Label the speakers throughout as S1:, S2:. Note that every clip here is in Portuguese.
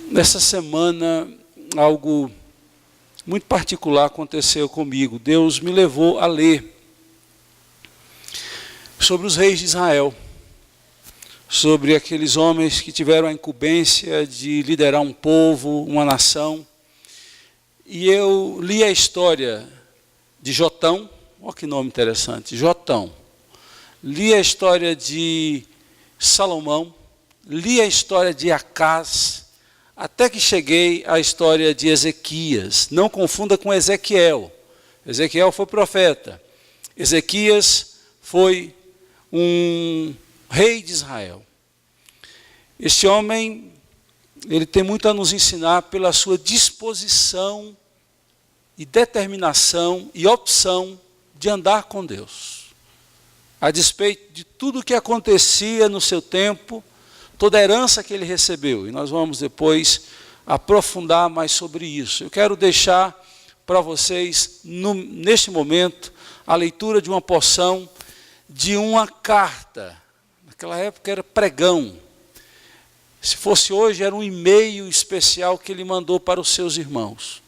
S1: Nessa semana, algo muito particular aconteceu comigo. Deus me levou a ler sobre os reis de Israel, sobre aqueles homens que tiveram a incumbência de liderar um povo, uma nação. E eu li a história de Jotão, olha que nome interessante, Jotão. Li a história de Salomão, li a história de Acás, até que cheguei à história de Ezequias. Não confunda com Ezequiel. Ezequiel foi profeta. Ezequias foi um rei de Israel. Este homem, ele tem muito a nos ensinar pela sua disposição e determinação e opção de andar com Deus. A despeito de tudo o que acontecia no seu tempo, toda a herança que ele recebeu, e nós vamos depois aprofundar mais sobre isso. Eu quero deixar para vocês, neste momento, a leitura de uma porção de uma carta. Naquela época era pregão. Se fosse hoje, era um e-mail especial que ele mandou para os seus irmãos.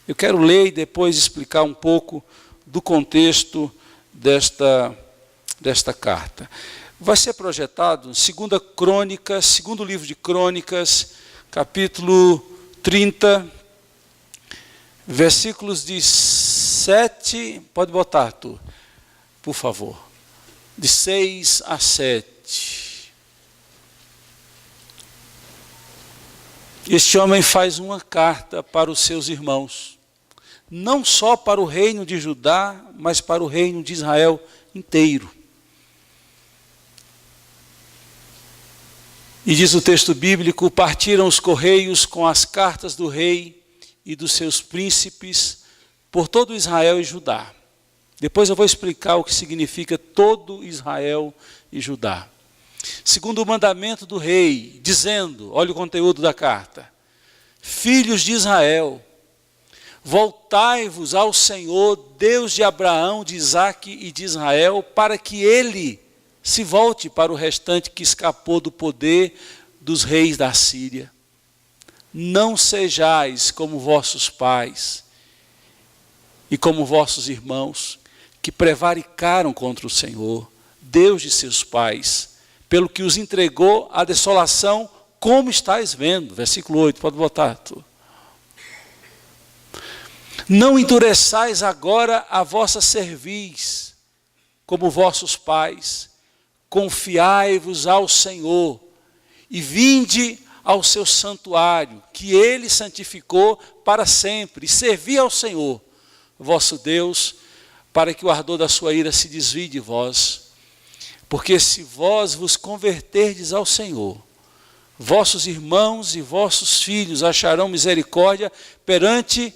S1: Eu quero ler e depois explicar um pouco do contexto desta carta. Vai ser projetado em segundo livro de Crônicas, capítulo 30, versículos de 7, pode botar, Arthur, por favor, de 6 a 7. Este homem faz uma carta para os seus irmãos, não só para o reino de Judá, mas para o reino de Israel inteiro. E diz o texto bíblico: partiram os correios com as cartas do rei e dos seus príncipes por todo Israel e Judá. Depois eu vou explicar o que significa todo Israel e Judá. Segundo o mandamento do rei, dizendo, olha o conteúdo da carta: filhos de Israel, voltai-vos ao Senhor, Deus de Abraão, de Isaque e de Israel, para que ele se volte para o restante que escapou do poder dos reis da Síria. Não sejais como vossos pais e como vossos irmãos, que prevaricaram contra o Senhor, Deus de seus pais, pelo que os entregou à desolação, como estáis vendo. Versículo 8, pode botar, tu. Não endureçais agora a vossa cerviz, como vossos pais. Confiai-vos ao Senhor e vinde ao seu santuário, que ele santificou para sempre, e servi ao Senhor, vosso Deus, para que o ardor da sua ira se desvie de vós. Porque se vós vos converterdes ao Senhor, vossos irmãos e vossos filhos acharão misericórdia perante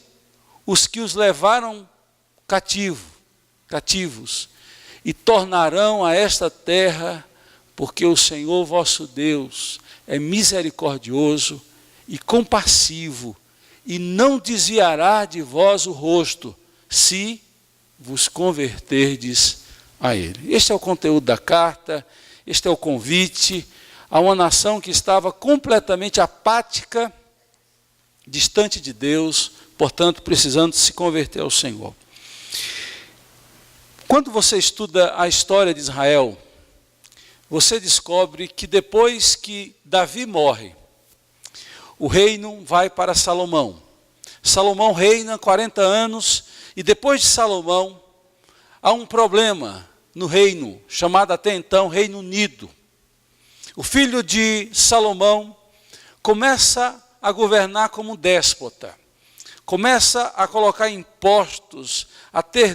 S1: os que os levaram cativos, e tornarão a esta terra, porque o Senhor vosso Deus é misericordioso e compassivo, e não desviará de vós o rosto, se vos converterdes a Ele. Este é o conteúdo da carta, este é o convite a uma nação que estava completamente apática, distante de Deus, portanto, precisando se converter ao Senhor. Quando você estuda a história de Israel, você descobre que depois que Davi morre, o reino vai para Salomão. Salomão reina 40 anos e depois de Salomão há um problema no reino, chamado até então Reino Unido. O filho de Salomão começa a governar como déspota, começa a colocar impostos, a ter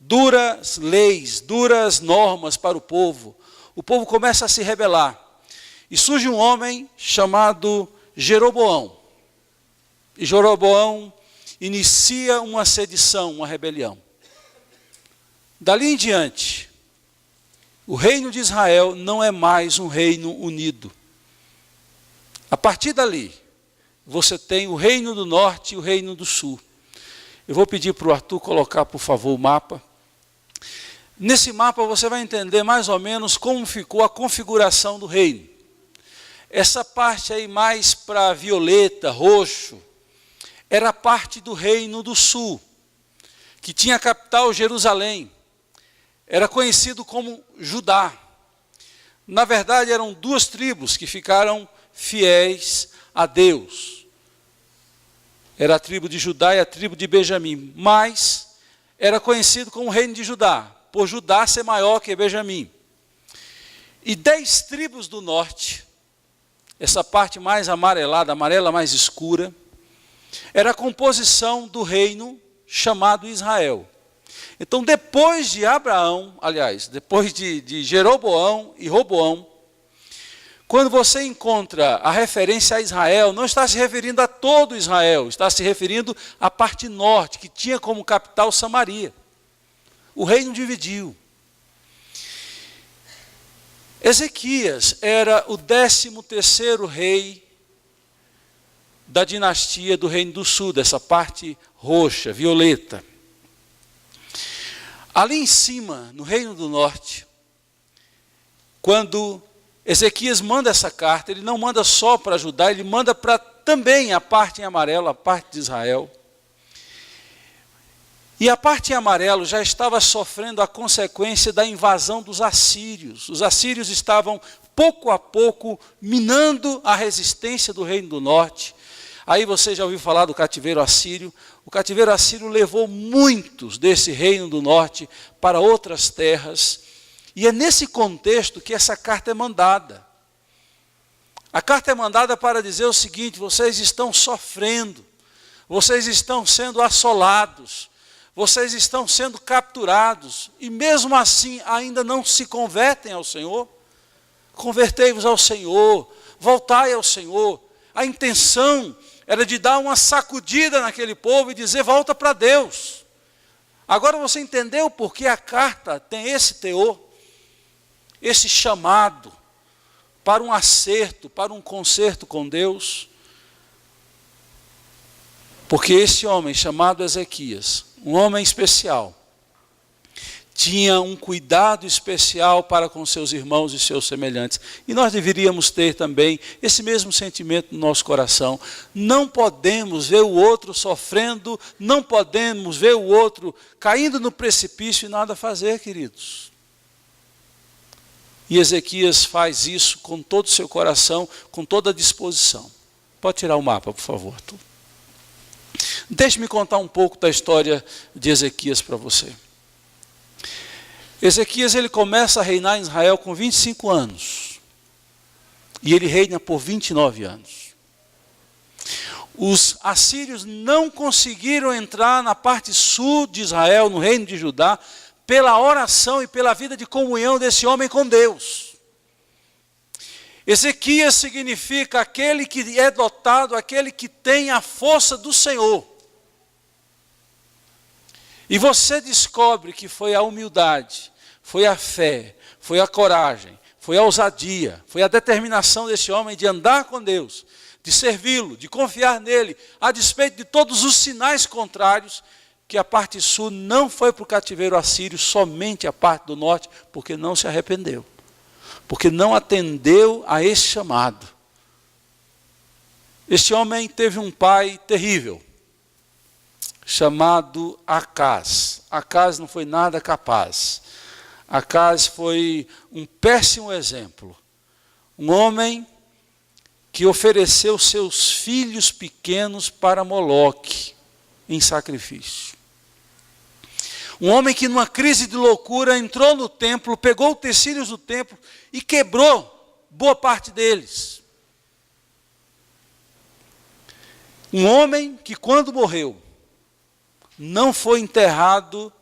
S1: duras leis, duras normas para o povo. O povo começa a se rebelar. E surge um homem chamado Jeroboão. E Jeroboão inicia uma sedição, uma rebelião. Dali em diante, o reino de Israel não é mais um reino unido. A partir dali, você tem o reino do norte e o reino do sul. Eu vou pedir para o Arthur colocar, por favor, o mapa. Nesse mapa você vai entender mais ou menos como ficou a configuração do reino. essa parte aí mais para violeta, roxo, era parte do reino do sul, que tinha a capital Jerusalém. Era conhecido como Judá. Na verdade, eram duas tribos que ficaram fiéis a Deus. Era a tribo de Judá e a tribo de Benjamim. Mas era conhecido como o reino de Judá, por Judá ser maior que Benjamim. E 10 tribos do norte, essa parte mais amarelada, amarela mais escura, era a composição do reino chamado Israel. Então, depois de Abraão, aliás, depois de Jeroboão e Roboão, quando você encontra a referência a Israel, não está se referindo a todo Israel, está se referindo à parte norte, que tinha como capital Samaria. O reino dividiu. Ezequias era o 13º rei da dinastia do Reino do Sul, dessa parte roxa, violeta. Ali em cima, no Reino do Norte, quando Ezequias manda essa carta, ele não manda só para Judá, ele manda para também a parte em amarelo, a parte de Israel. E a parte em amarelo já estava sofrendo a consequência da invasão dos assírios. Os assírios estavam, pouco a pouco, minando a resistência do Reino do Norte. Aí você já ouviu falar do cativeiro assírio. O cativeiro assírio levou muitos desse Reino do Norte para outras terras. E é nesse contexto que essa carta é mandada. A carta é mandada para dizer o seguinte: vocês estão sofrendo, vocês estão sendo assolados, vocês estão sendo capturados, e mesmo assim ainda não se convertem ao Senhor. Convertei-vos ao Senhor, voltai ao Senhor. A intenção era de dar uma sacudida naquele povo e dizer: volta para Deus. Agora você entendeu por que a carta tem esse teor, esse chamado para um acerto, para um conserto com Deus? Porque esse homem chamado Ezequias, um homem especial, tinha um cuidado especial para com seus irmãos e seus semelhantes. E nós deveríamos ter também esse mesmo sentimento no nosso coração. Não podemos ver o outro sofrendo, não podemos ver o outro caindo no precipício e nada fazer, queridos. E Ezequias faz isso com todo o seu coração, com toda a disposição. Pode tirar o mapa, por favor. Deixe-me contar um pouco da história de Ezequias para você. Ezequias, ele começa a reinar em Israel com 25 anos. E ele reina por 29 anos. Os assírios não conseguiram entrar na parte sul de Israel, no reino de Judá, pela oração e pela vida de comunhão desse homem com Deus. Ezequias significa aquele que é dotado, aquele que tem a força do Senhor. E você descobre que foi a humildade, foi a fé, foi a coragem, foi a ousadia, foi a determinação desse homem de andar com Deus, de servi-lo, de confiar nele, a despeito de todos os sinais contrários, que a parte sul não foi para o cativeiro assírio, somente a parte do norte, porque não se arrependeu, porque não atendeu a esse chamado. Este homem teve um pai terrível, chamado Acaz. Acaz não foi nada capaz. Acaz foi um péssimo exemplo. Um homem que ofereceu seus filhos pequenos para Moloque em sacrifício. Um homem que numa crise de loucura entrou no templo, pegou utensílios do templo e quebrou boa parte deles. Um homem que quando morreu, não foi enterrado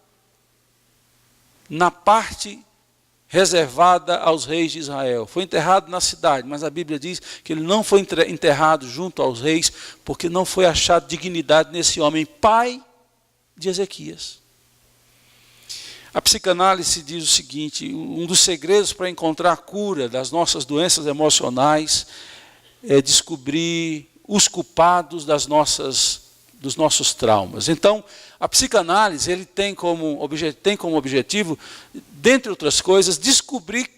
S1: na parte reservada aos reis de Israel. Foi enterrado na cidade, mas a Bíblia diz que ele não foi enterrado junto aos reis, porque não foi achado dignidade nesse homem, pai de Ezequias. A psicanálise diz o seguinte: um dos segredos para encontrar a cura das nossas doenças emocionais é descobrir os culpados dos nossos traumas. Então, a psicanálise ele tem como objetivo, dentre outras coisas, descobrir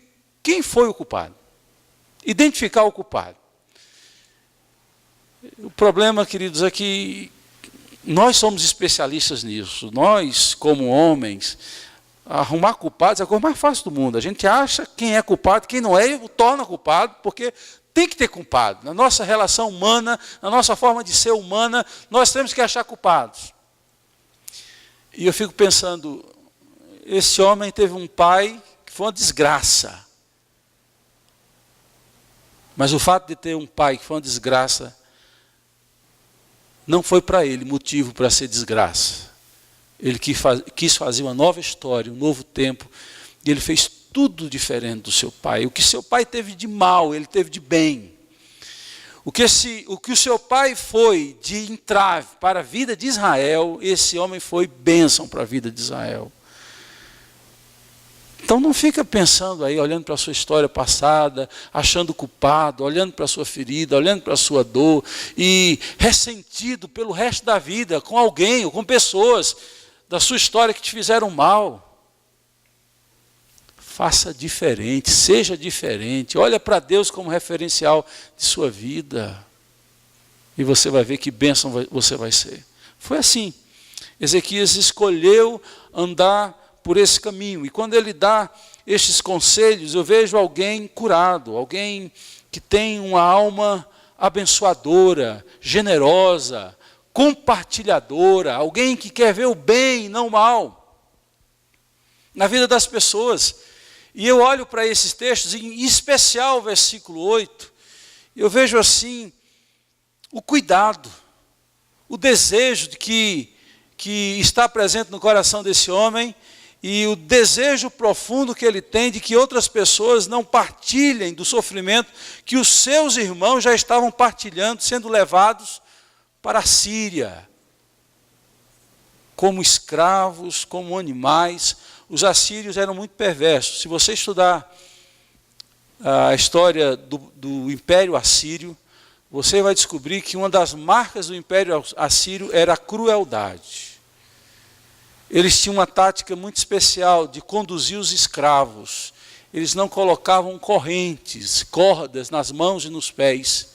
S1: quem foi o culpado, identificar o culpado. O problema, queridos, é que nós somos especialistas nisso. Nós, como homens, arrumar culpados é a coisa mais fácil do mundo. A gente acha quem é culpado, quem não é, o torna culpado, porque tem que ter culpado. Na nossa relação humana, na nossa forma de ser humana, nós temos que achar culpados. E eu fico pensando, esse homem teve um pai que foi uma desgraça. Mas o fato de ter um pai que foi uma desgraça, não foi para ele motivo para ser desgraça. Ele quis fazer uma nova história, um novo tempo, e ele fez tudo diferente do seu pai. O que seu pai teve de mal, ele teve de bem. O que o seu pai foi de entrave para a vida de Israel, esse homem foi bênção para a vida de Israel. Então não fica pensando aí, olhando para a sua história passada, achando culpado, olhando para a sua ferida, olhando para a sua dor, e ressentido pelo resto da vida com alguém ou com pessoas da sua história que te fizeram mal. Faça diferente, seja diferente, olha para Deus como referencial de sua vida, e você vai ver que bênção você vai ser. Foi assim, Ezequias escolheu andar por esse caminho, e quando ele dá estes conselhos, eu vejo alguém curado, alguém que tem uma alma abençoadora, generosa, compartilhadora, alguém que quer ver o bem e não o mal na vida das pessoas. E eu olho para esses textos, em especial o versículo 8, eu vejo assim, o cuidado, o desejo que está presente no coração desse homem, e o desejo profundo que ele tem de que outras pessoas não partilhem do sofrimento que os seus irmãos já estavam partilhando, sendo levados para a Síria, como escravos, como animais. Os assírios eram muito perversos. Se você estudar a história do Império Assírio, você vai descobrir que uma das marcas do Império Assírio era a crueldade. Eles tinham uma tática muito especial de conduzir os escravos. Eles não colocavam correntes, cordas nas mãos e nos pés.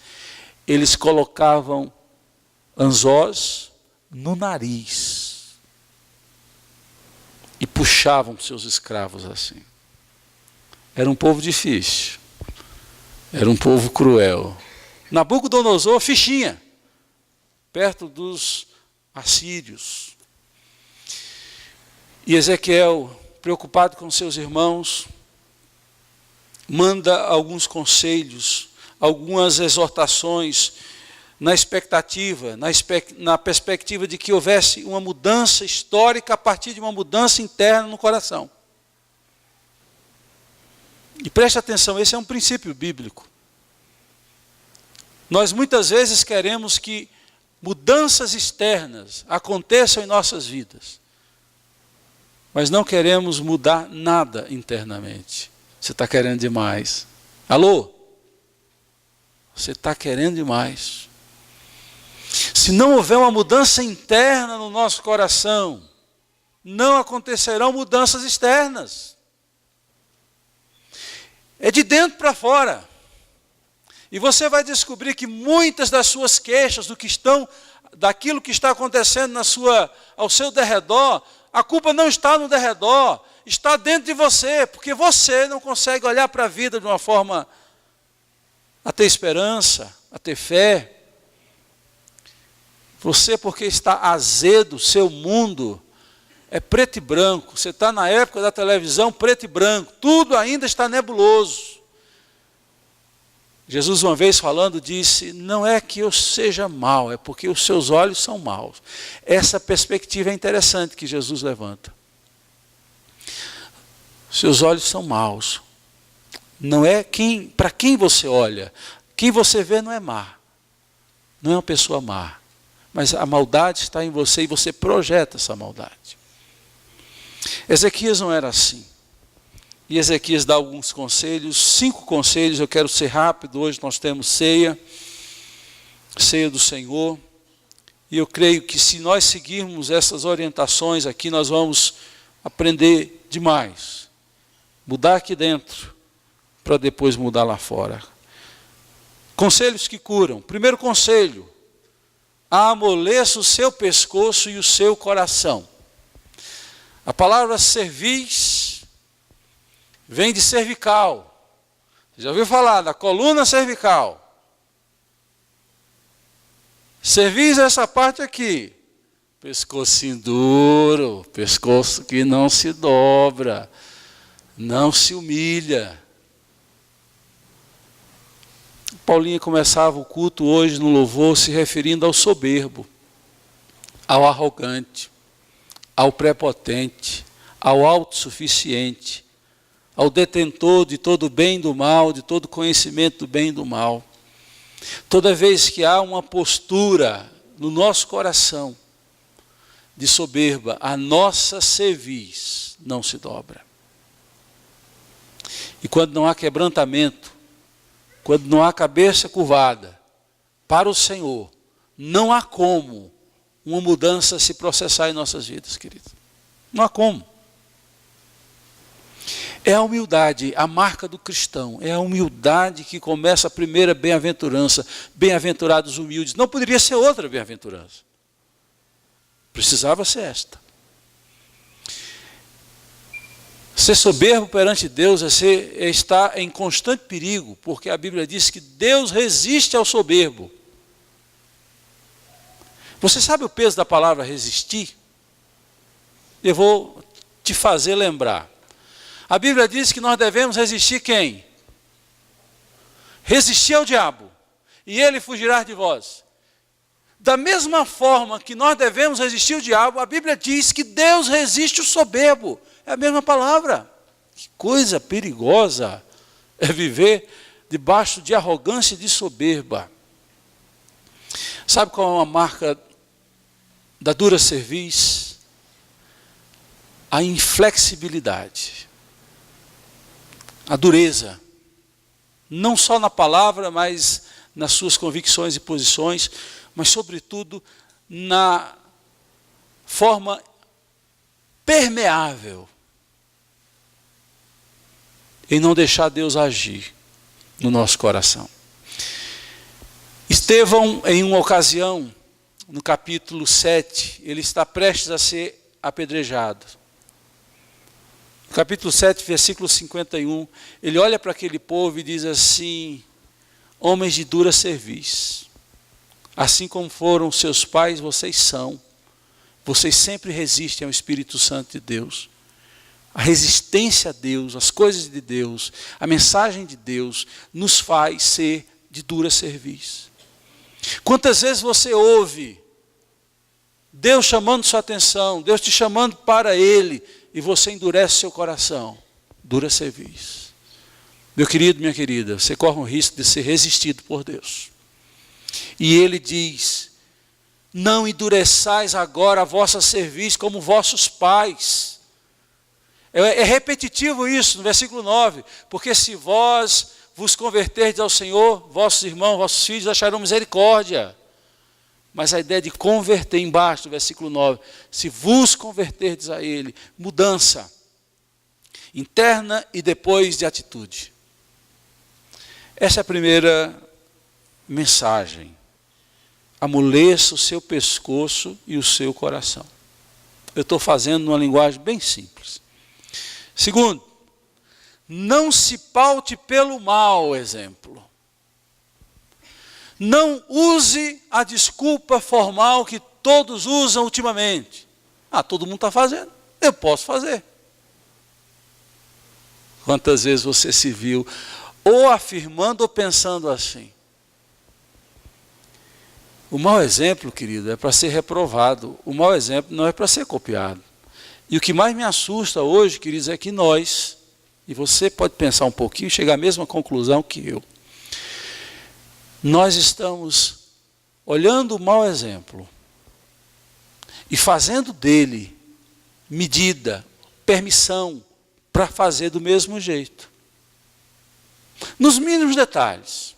S1: Eles colocavam anzós no nariz e puxavam seus escravos assim. Era um povo difícil. Era um povo cruel. Nabucodonosor, fichinha, perto dos assírios. E Ezequiel, preocupado com seus irmãos, manda alguns conselhos, algumas exortações, na expectativa, na perspectiva de que houvesse uma mudança histórica a partir de uma mudança interna no coração. E preste atenção, esse é um princípio bíblico. Nós muitas vezes queremos que mudanças externas aconteçam em nossas vidas, mas não queremos mudar nada internamente. Você está querendo demais. Alô? Você está querendo demais. Se não houver uma mudança interna no nosso coração, não acontecerão mudanças externas. É de dentro para fora. E você vai descobrir que muitas das suas queixas, daquilo que está acontecendo ao seu derredor, a culpa não está no derredor, está dentro de você, porque você não consegue olhar para a vida de uma forma a ter esperança, a ter fé. Você, porque está azedo, seu mundo é preto e branco. Você está na época da televisão, preto e branco. Tudo ainda está nebuloso. Jesus, uma vez falando, disse, não é que eu seja mau, é porque os seus olhos são maus. Essa perspectiva é interessante que Jesus levanta. Seus olhos são maus. Não é para quem você olha. Quem você vê não é má. Não é uma pessoa má. Mas a maldade está em você e você projeta essa maldade. Ezequias não era assim. E Ezequias dá alguns conselhos, 5 conselhos, eu quero ser rápido, hoje nós temos ceia do Senhor, e eu creio que se nós seguirmos essas orientações aqui, nós vamos aprender demais, mudar aqui dentro, para depois mudar lá fora. Conselhos que curam. Primeiro conselho, amoleça o seu pescoço e o seu coração. A palavra cerviz vem de cervical. Você já ouviu falar da coluna cervical? Cerviz é essa parte aqui. Pescocinho duro, pescoço que não se dobra, não se humilha. Paulinho começava o culto hoje no louvor se referindo ao soberbo, ao arrogante, ao prepotente, ao autossuficiente, ao detentor de todo o bem e do mal, de todo conhecimento do bem e do mal. Toda vez que há uma postura no nosso coração de soberba, a nossa cerviz não se dobra. E quando não há quebrantamento, quando não há cabeça curvada para o Senhor, não há como uma mudança se processar em nossas vidas, querido. Não há como. É a humildade, a marca do cristão. É a humildade que começa a primeira bem-aventurança. Bem-aventurados humildes. Não poderia ser outra bem-aventurança. Precisava ser esta. Ser soberbo perante Deus é estar em constante perigo, porque a Bíblia diz que Deus resiste ao soberbo. Você sabe o peso da palavra resistir? Eu vou te fazer lembrar. A Bíblia diz que nós devemos resistir quem? Resistir ao diabo, e ele fugirá de vós. Da mesma forma que nós devemos resistir ao diabo, a Bíblia diz que Deus resiste o soberbo. É a mesma palavra. Que coisa perigosa é viver debaixo de arrogância e de soberba. Sabe qual é uma marca da dura cerviz? A inflexibilidade. A dureza. Não só na palavra, mas nas suas convicções e posições, mas sobretudo na forma permeável em não deixar Deus agir no nosso coração. Estevão, em uma ocasião, no capítulo 7, ele está prestes a ser apedrejado. No capítulo 7, versículo 51, ele olha para aquele povo e diz assim: homens de dura cerviz, assim como foram seus pais, vocês são. Vocês sempre resistem ao Espírito Santo de Deus. A resistência a Deus, as coisas de Deus, a mensagem de Deus, nos faz ser de dura cerviz. Quantas vezes você ouve Deus chamando sua atenção, Deus te chamando para Ele, e você endurece seu coração? Dura cerviz. Meu querido, minha querida, você corre o risco de ser resistido por Deus. E Ele diz: não endureçais agora a vossa cerviz como vossos pais. É repetitivo isso no versículo 9. Porque se vós vos converterdes ao Senhor, vossos irmãos, vossos filhos acharão misericórdia. Mas a ideia de converter embaixo do versículo 9. Se vos converterdes a Ele, mudança interna e depois de atitude. Essa é a primeira mensagem. Amoleça o seu pescoço e o seu coração. Eu estou fazendo numa linguagem bem simples. Segundo, não se paute pelo mau exemplo. Não use a desculpa formal que todos usam ultimamente. Todo mundo está fazendo, eu posso fazer. Quantas vezes você se viu ou afirmando ou pensando assim? O mau exemplo, querido, é para ser reprovado. O mau exemplo não é para ser copiado. E o que mais me assusta hoje, queridos, é que nós, e você pode pensar um pouquinho e chegar à mesma conclusão que eu, nós estamos olhando o mau exemplo e fazendo dele medida, permissão para fazer do mesmo jeito. Nos mínimos detalhes,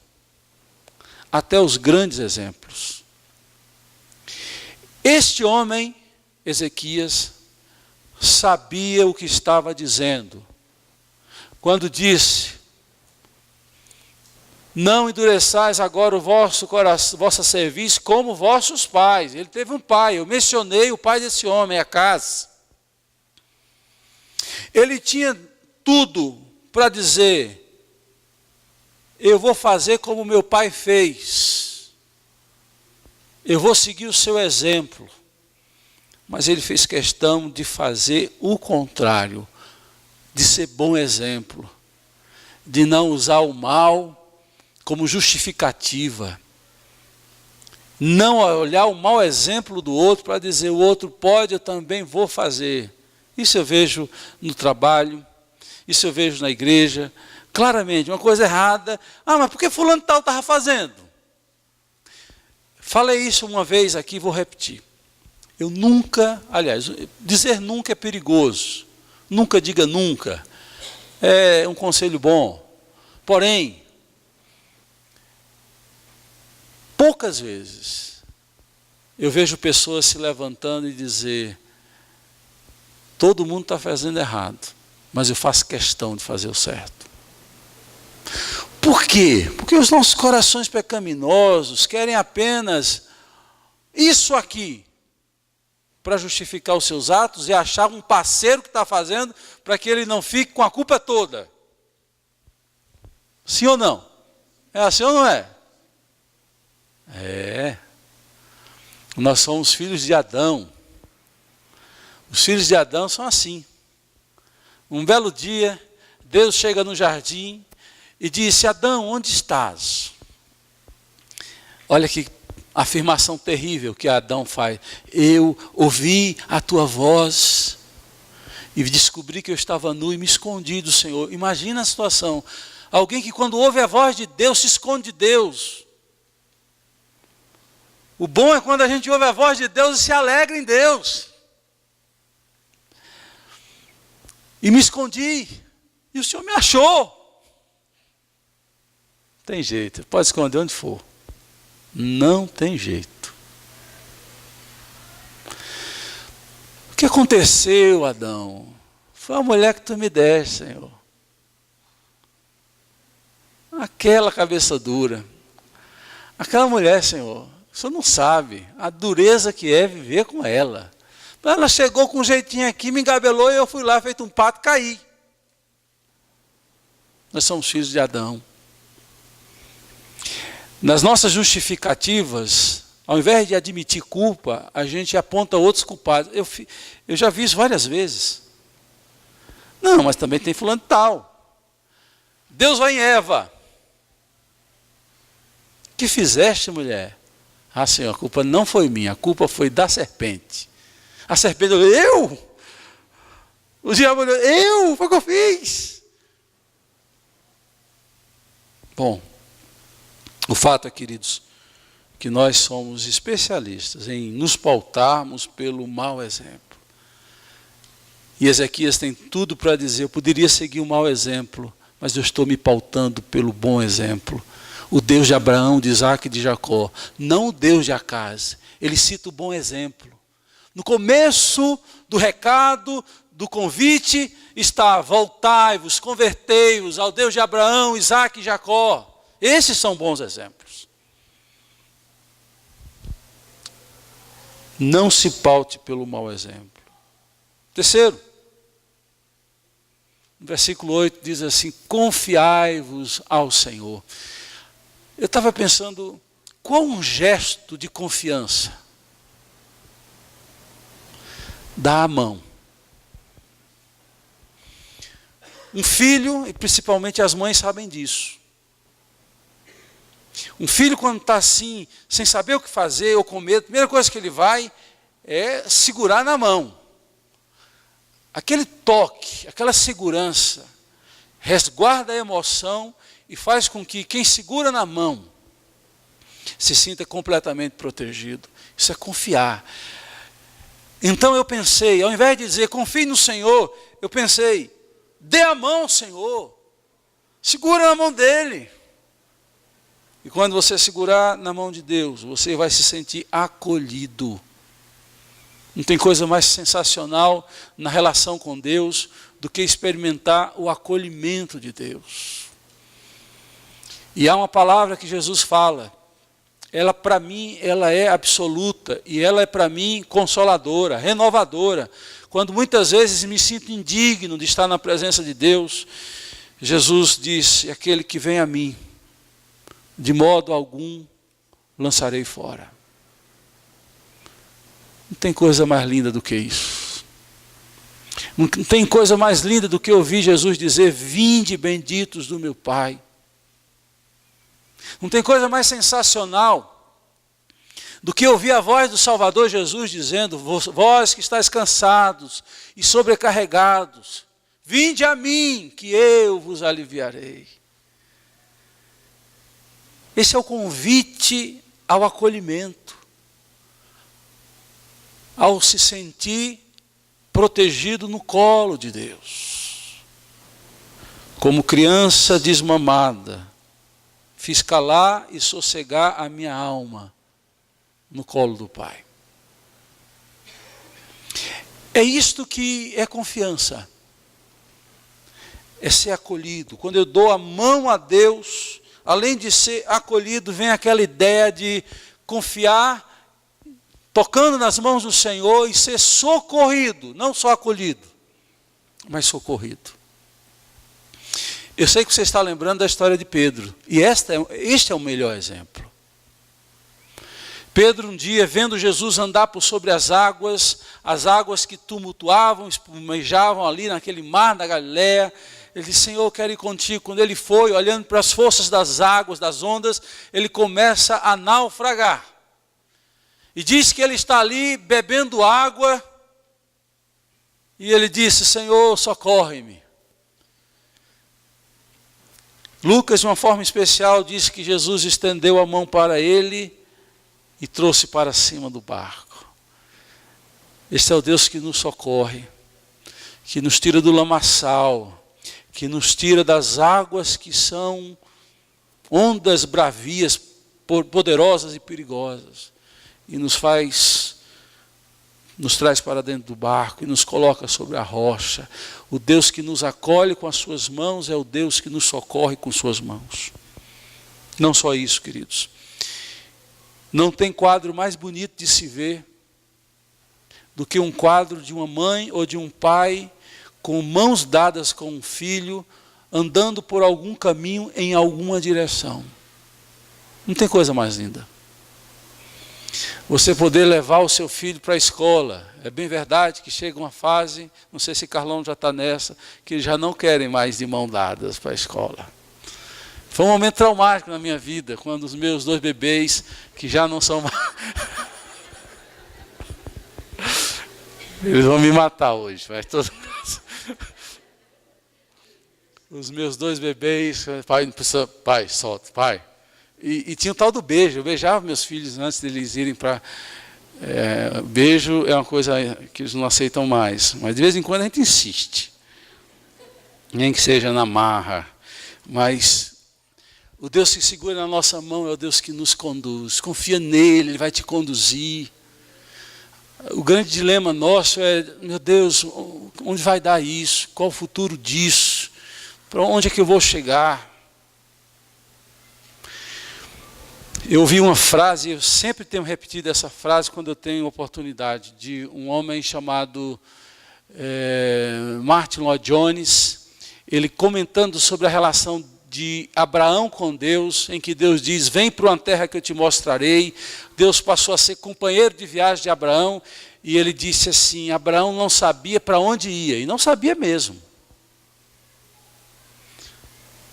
S1: até os grandes exemplos. Este homem, Ezequias, sabia o que estava dizendo quando disse: Não endureçais agora o vosso coração, vossa serviço como vossos pais. Ele teve um pai, eu mencionei o pai desse homem, Acaz. Ele tinha tudo para dizer: eu vou fazer como meu pai fez. Eu vou seguir o seu exemplo. Mas ele fez questão de fazer o contrário, de ser bom exemplo, de não usar o mal como justificativa, não olhar o mau exemplo do outro para dizer: o outro pode, eu também vou fazer. Isso eu vejo no trabalho, isso eu vejo na igreja, claramente, uma coisa errada. Mas por que fulano tal estava fazendo? Falei isso uma vez aqui, vou repetir. Eu nunca, aliás, dizer nunca é perigoso. Nunca diga nunca. É um conselho bom. Porém, poucas vezes eu vejo pessoas se levantando e dizer: todo mundo está fazendo errado, mas eu faço questão de fazer o certo. Por quê? Porque os nossos corações pecaminosos querem apenas isso aqui para justificar os seus atos e achar um parceiro que está fazendo para que ele não fique com a culpa toda. Sim ou não? É assim ou não é? É. Nós somos filhos de Adão. Os filhos de Adão são assim. Um belo dia, Deus chega no jardim e disse: Adão, onde estás? Olha que afirmação terrível que Adão faz. Eu ouvi a tua voz e descobri que eu estava nu e me escondi do Senhor. Imagina a situação. Alguém que quando ouve a voz de Deus se esconde de Deus. O bom é quando a gente ouve a voz de Deus e se alegra em Deus. E me escondi. E o Senhor me achou. Tem jeito, pode esconder onde for. Não tem jeito. O que aconteceu, Adão? Foi a mulher que tu me deste, Senhor. Aquela cabeça dura. Aquela mulher, Senhor, o Senhor não sabe a dureza que é viver com ela. Ela chegou com um jeitinho aqui, me engabelou e eu fui lá, feito um pato, e caí. Nós somos filhos de Adão. Nas nossas justificativas, ao invés de admitir culpa, a gente aponta outros culpados. Eu já vi isso várias vezes. Não, mas também tem fulano tal. Deus vai em Eva. O que fizeste, mulher? Senhor, a culpa não foi minha, a culpa foi da serpente. A serpente olhou: eu? O diabo olhou: eu? Foi o que eu fiz. Bom, o fato é, queridos, que nós somos especialistas em nos pautarmos pelo mau exemplo. E Ezequias tem tudo para dizer: eu poderia seguir o mau exemplo, mas eu estou me pautando pelo bom exemplo. O Deus de Abraão, de Isaac e de Jacó, não o Deus de Acaz. Ele cita o bom exemplo. No começo do recado, do convite, está: voltai-vos, convertei-vos ao Deus de Abraão, Isaac e Jacó. Esses são bons exemplos. Não se paute pelo mau exemplo. Terceiro, no versículo 8 diz assim: confiai-vos ao Senhor. Eu estava pensando, qual um gesto de confiança? Dá a mão. Um filho, e principalmente as mães sabem disso. Um filho, quando está assim, sem saber o que fazer ou com medo, a primeira coisa que ele vai é segurar na mão. Aquele toque, aquela segurança, resguarda a emoção e faz com que quem segura na mão se sinta completamente protegido. Isso é confiar. Então eu pensei, ao invés de dizer confie no Senhor, eu pensei: dê a mão ao Senhor, segura na mão dele. E quando você segurar na mão de Deus, você vai se sentir acolhido. Não tem coisa mais sensacional na relação com Deus do que experimentar o acolhimento de Deus. E há uma palavra que Jesus fala, ela para mim, ela é absoluta, e ela é para mim consoladora, renovadora. Quando muitas vezes me sinto indigno de estar na presença de Deus, Jesus disse, aquele que vem a mim, de modo algum lançarei fora. Não tem coisa mais linda do que isso. Não tem coisa mais linda do que ouvir Jesus dizer, vinde benditos do meu Pai. Não tem coisa mais sensacional do que ouvir a voz do Salvador Jesus dizendo, vós que estáis cansados e sobrecarregados, vinde a mim, que eu vos aliviarei. Esse é o convite ao acolhimento, ao se sentir protegido no colo de Deus. Como criança desmamada, fiz calar e sossegar a minha alma no colo do Pai. É isto que é confiança. É ser acolhido. Quando eu dou a mão a Deus, além de ser acolhido, vem aquela ideia de confiar, tocando nas mãos do Senhor e ser socorrido, não só acolhido, mas socorrido. Eu sei que você está lembrando da história de Pedro, e este é o melhor exemplo. Pedro um dia, vendo Jesus andar por sobre as águas que tumultuavam, espumejavam ali naquele mar da Galileia, ele disse, Senhor, eu quero ir contigo. Quando ele foi, olhando para as forças das águas, das ondas, ele começa a naufragar. E diz que ele está ali bebendo água, e ele disse, Senhor, socorre-me. Lucas, de uma forma especial, diz que Jesus estendeu a mão para ele e trouxe para cima do barco. Este é o Deus que nos socorre, que nos tira do lamaçal, que nos tira das águas que são ondas bravias, poderosas e perigosas, e nos traz para dentro do barco e nos coloca sobre a rocha. O Deus que nos acolhe com as suas mãos é o Deus que nos socorre com suas mãos. Não só isso, queridos. Não tem quadro mais bonito de se ver do que um quadro de uma mãe ou de um pai com mãos dadas com um filho, andando por algum caminho em alguma direção. Não tem coisa mais linda. Você poder levar o seu filho para a escola. É bem verdade que chega uma fase, não sei se Carlão já está nessa, que eles já não querem mais de mão dadas para a escola. Foi um momento traumático na minha vida, quando os meus 2 bebês, que já não são mais... Eles vão me matar hoje, mas todos... Os meus 2 bebês, pai, não precisa, pai, solta, pai. E tinha o tal do beijo, eu beijava meus filhos antes deles irem para... beijo é uma coisa que eles não aceitam mais, mas de vez em quando a gente insiste. Nem que seja na marra, mas o Deus que segura na nossa mão é o Deus que nos conduz. Confia nele, ele vai te conduzir. O grande dilema nosso é, meu Deus, onde vai dar isso? Qual o futuro disso? Para onde é que eu vou chegar? Eu ouvi uma frase, eu sempre tenho repetido essa frase quando eu tenho oportunidade, de um homem chamado Martin Lloyd Jones, ele comentando sobre a relação de Abraão com Deus, em que Deus diz, vem para uma terra que eu te mostrarei. Deus passou a ser companheiro de viagem de Abraão, e ele disse assim, Abraão não sabia para onde ia, e não sabia mesmo.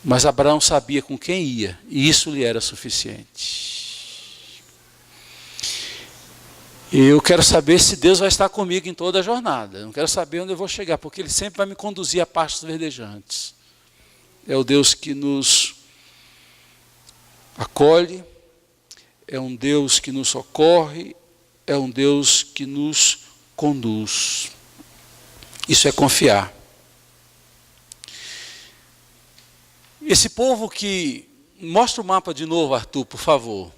S1: Mas Abraão sabia com quem ia, e isso lhe era suficiente. Eu quero saber se Deus vai estar comigo em toda a jornada. Eu não quero saber onde eu vou chegar, porque Ele sempre vai me conduzir a pastos verdejantes. É o Deus que nos acolhe, é um Deus que nos socorre, é um Deus que nos conduz. Isso é confiar. Esse povo que... Mostra o mapa de novo, Arthur, por favor.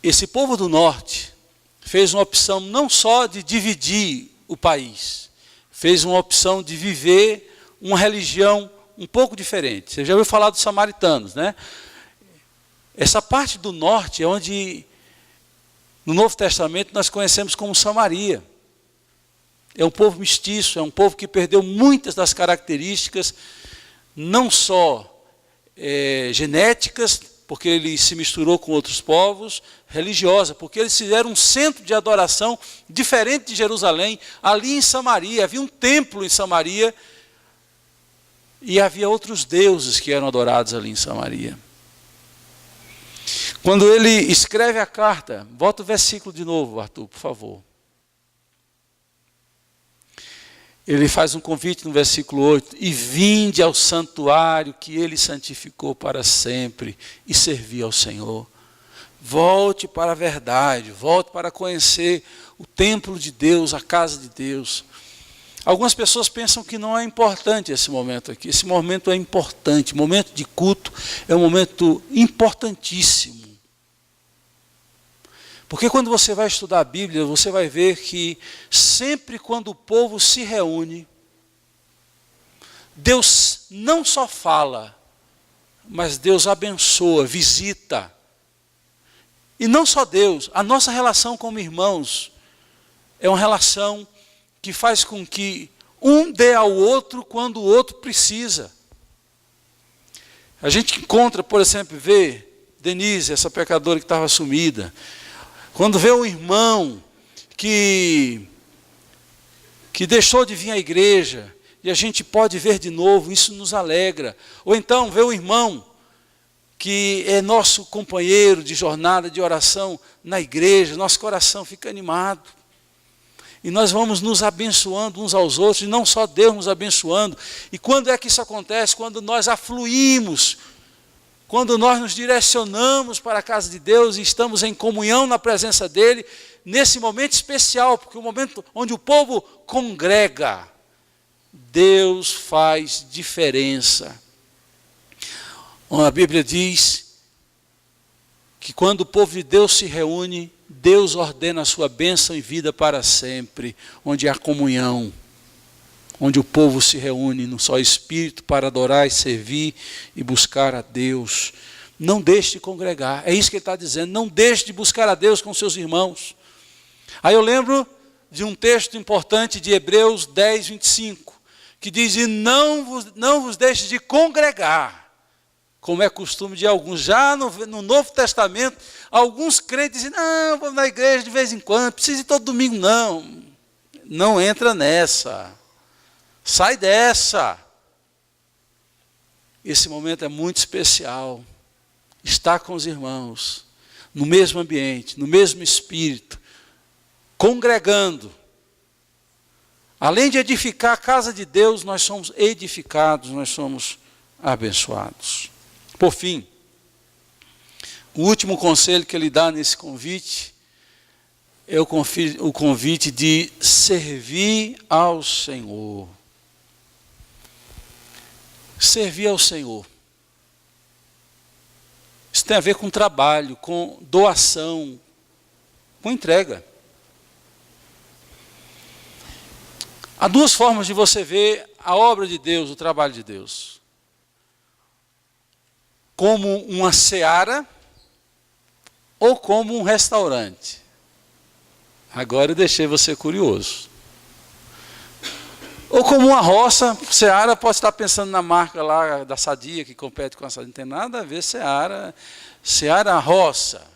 S1: Esse povo do norte fez uma opção não só de dividir o país, fez uma opção de viver uma religião um pouco diferente. Você já ouviu falar dos samaritanos, né? Essa parte do norte é onde, no Novo Testamento, nós conhecemos como Samaria. É um povo mestiço, é um povo que perdeu muitas das características, não só genéticas, porque ele se misturou com outros povos, religiosa, porque eles fizeram um centro de adoração diferente de Jerusalém, ali em Samaria. Havia um templo em Samaria e havia outros deuses que eram adorados ali em Samaria. Quando ele escreve a carta, volta o versículo de novo, Arthur, por favor. Ele faz um convite no versículo 8, e vinde ao santuário que ele santificou para sempre, e servi ao Senhor. Volte para a verdade, volte para conhecer o templo de Deus, a casa de Deus. Algumas pessoas pensam que não é importante esse momento aqui. Esse momento é importante, o momento de culto é um momento importantíssimo. Porque quando você vai estudar a Bíblia, você vai ver que sempre quando o povo se reúne, Deus não só fala, mas Deus abençoa, visita. E não só Deus, a nossa relação como irmãos é uma relação que faz com que um dê ao outro quando o outro precisa. A gente encontra, por exemplo, vê Denise, essa pecadora que estava sumida. Quando vê um irmão que deixou de vir à igreja e a gente pode ver de novo, isso nos alegra. Ou então vê um irmão que é nosso companheiro de jornada, de oração na igreja, nosso coração fica animado. E nós vamos nos abençoando uns aos outros, e não só Deus nos abençoando. E quando é que isso acontece? Quando nós afluímos, quando nós nos direcionamos para a casa de Deus e estamos em comunhão na presença dEle, nesse momento especial, porque é o momento onde o povo congrega, Deus faz diferença. A Bíblia diz que quando o povo de Deus se reúne, Deus ordena a sua bênção e vida para sempre, onde há comunhão, onde o povo se reúne no só Espírito para adorar e servir e buscar a Deus. Não deixe de congregar, é isso que ele está dizendo, não deixe de buscar a Deus com seus irmãos. Aí eu lembro de um texto importante de Hebreus 10, 25, que diz, e não vos deixe de congregar, como é costume de alguns. Já no Novo Testamento, alguns crentes dizem, não, vou na igreja de vez em quando, precisa ir todo domingo. Não, não entra nessa. Sai dessa. Esse momento é muito especial. Estar com os irmãos, no mesmo ambiente, no mesmo espírito, congregando. Além de edificar a casa de Deus, nós somos edificados, nós somos abençoados. Por fim, o último conselho que ele dá nesse convite é o convite de servir ao Senhor. Servir ao Senhor. Isso tem a ver com trabalho, com doação, com entrega. Há duas formas de você ver a obra de Deus, o trabalho de Deus. Como uma seara ou como um restaurante. Agora eu deixei você curioso. Ou como uma roça. Seara pode estar pensando na marca lá da Sadia, que compete com a Sadia. Não tem nada a ver seara. Seara, roça,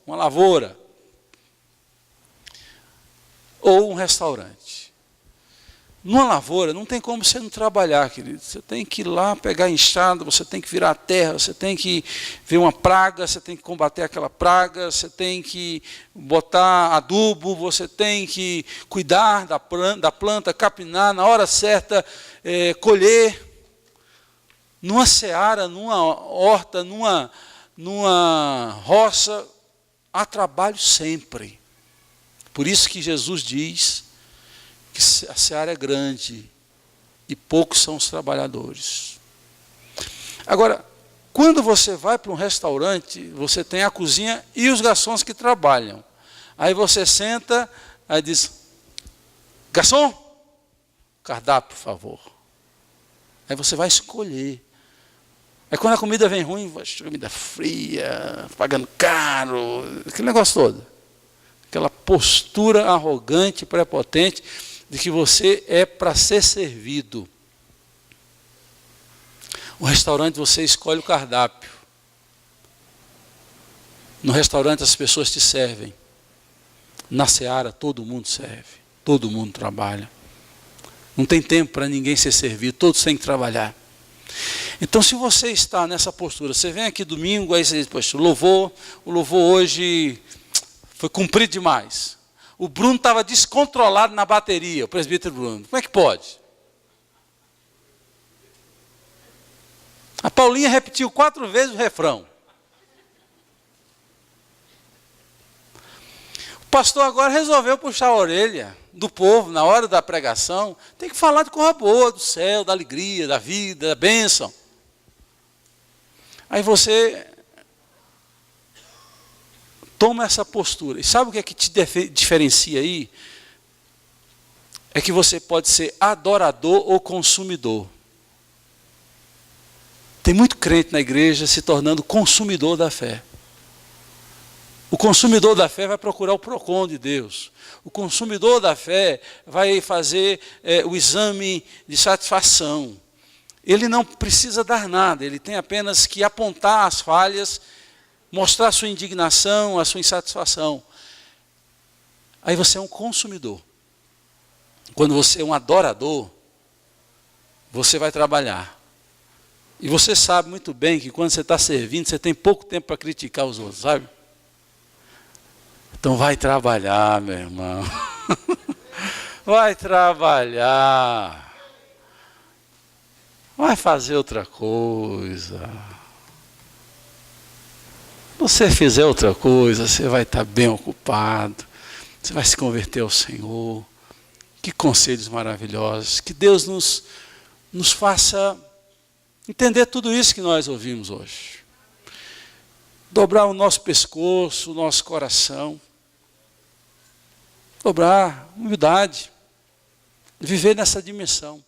S1: uma lavoura. Ou um restaurante. Numa lavoura não tem como você não trabalhar, querido. Você tem que ir lá pegar a enxada, você tem que virar a terra, você tem que ver uma praga, você tem que combater aquela praga, você tem que botar adubo, você tem que cuidar da planta, capinar, na hora certa, colher. Numa seara, numa horta, numa roça, há trabalho sempre. Por isso que Jesus diz que a seara é grande e poucos são os trabalhadores. Agora, quando você vai para um restaurante, você tem a cozinha e os garçons que trabalham. Aí você senta, aí diz, garçom, cardápio, por favor. Aí você vai escolher. Aí quando a comida vem ruim, comida fria, pagando caro, aquele negócio todo. Aquela postura arrogante, prepotente, de que você é para ser servido. O restaurante você escolhe o cardápio. No restaurante as pessoas te servem. Na seara todo mundo serve. Todo mundo trabalha. Não tem tempo para ninguém ser servido. Todos têm que trabalhar. Então se você está nessa postura, você vem aqui domingo, aí você diz, poxa, o louvor hoje foi cumprido demais. O Bruno estava descontrolado na bateria, o presbítero Bruno. Como é que pode? A Paulinha repetiu 4 vezes o refrão. O pastor agora resolveu puxar a orelha do povo na hora da pregação. Tem que falar de coisa boa, do céu, da alegria, da vida, da bênção. Aí você toma essa postura. E sabe o que é que te diferencia aí? É que você pode ser adorador ou consumidor. Tem muito crente na igreja se tornando consumidor da fé. O consumidor da fé vai procurar o PROCON de Deus. O consumidor da fé vai fazer o exame de satisfação. Ele não precisa dar nada, ele tem apenas que apontar as falhas, mostrar a sua indignação, a sua insatisfação. Aí você é um consumidor. Quando você é um adorador, você vai trabalhar. E você sabe muito bem que quando você está servindo, você tem pouco tempo para criticar os outros, sabe? Então vai trabalhar, meu irmão. Vai trabalhar. Vai fazer outra coisa. Se você fizer outra coisa, você vai estar bem ocupado. Você vai se converter ao Senhor. Que conselhos maravilhosos. Que Deus nos faça entender tudo isso que nós ouvimos hoje. Dobrar o nosso pescoço, o nosso coração. Dobrar, humildade. Viver nessa dimensão.